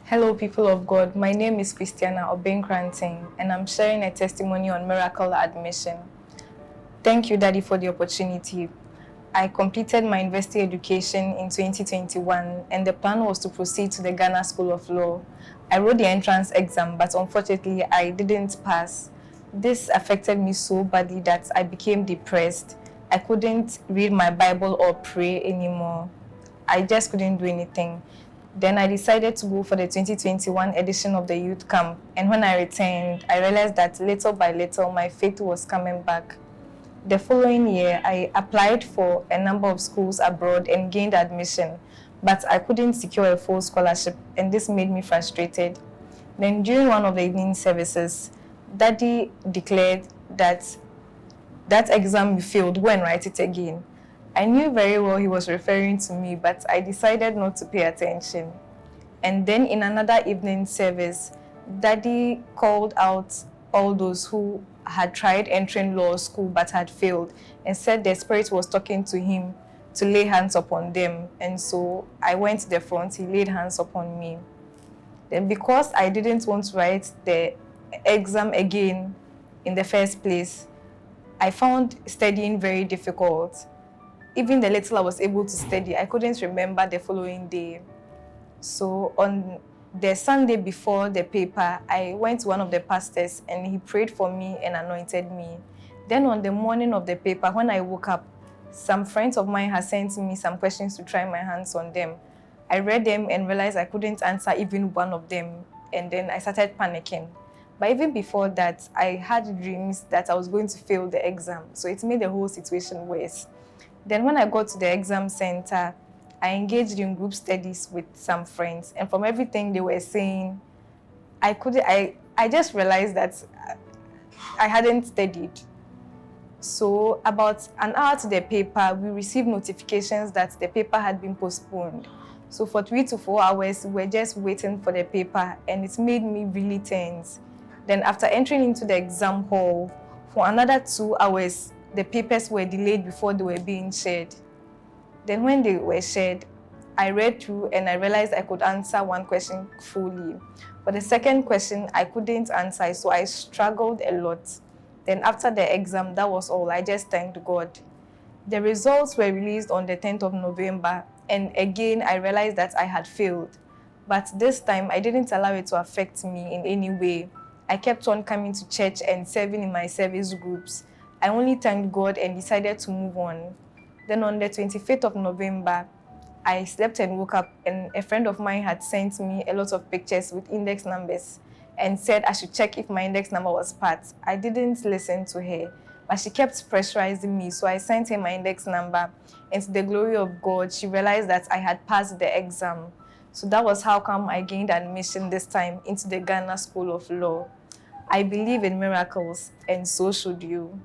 Hello, people of God. My name is Christiana Koranteng, and I'm sharing a testimony on miracle admission. Thank you, Daddy, for the opportunity. I completed my university education in 2021, and the plan was to proceed to the Ghana School of Law. I wrote the entrance exam, but unfortunately, I didn't pass. This affected me so badly that I became depressed. I couldn't read my Bible or pray anymore. I just couldn't do anything. Then I decided to go for the 2021 edition of the youth camp. And when I returned, I realized that little by little, my faith was coming back. The following year, I applied for a number of schools abroad and gained admission, but I couldn't secure a full scholarship, and this made me frustrated. Then during one of the evening services, Daddy declared that exam you failed, go and write it again. I knew very well he was referring to me, but I decided not to pay attention. And then in another evening service, Daddy called out all those who had tried entering law school but had failed and said the Spirit was talking to him to lay hands upon them. And so I went to the front, he laid hands upon me. Then because I didn't want to write the exam again in the first place, I found studying very difficult. Even the little I was able to study, I couldn't remember the following day. So on the Sunday before the paper, I went to one of the pastors and he prayed for me and anointed me. Then on the morning of the paper, when I woke up, some friends of mine had sent me some questions to try my hands on them. I read them and realized I couldn't answer even one of them, and then I started panicking. But even before that, I had dreams that I was going to fail the exam, so it made the whole situation worse. Then when I got to the exam center, I engaged in group studies with some friends, and from everything they were saying, I just realized that I hadn't studied. So about an hour to the paper, we received notifications that the paper had been postponed. So for 3 to 4 hours, we were just waiting for the paper, and it made me really tense. Then after entering into the exam hall, for another 2 hours, the papers were delayed before they were being shared. Then when they were shared, I read through and I realized I could answer one question fully. But the second question, I couldn't answer, so I struggled a lot. Then after the exam, that was all. I just thanked God. The results were released on the 10th of November, and again, I realized that I had failed. But this time, I didn't allow it to affect me in any way. I kept on coming to church and serving in my service groups. I only thanked God and decided to move on. Then on the 25th of November, I slept and woke up, and a friend of mine had sent me a lot of pictures with index numbers and said I should check if my index number was part. I didn't listen to her, but she kept pressurizing me, so I sent her my index number, and to the glory of God, she realized that I had passed the exam. So that was how come I gained admission this time into the Ghana School of Law. I believe in miracles, and so should you.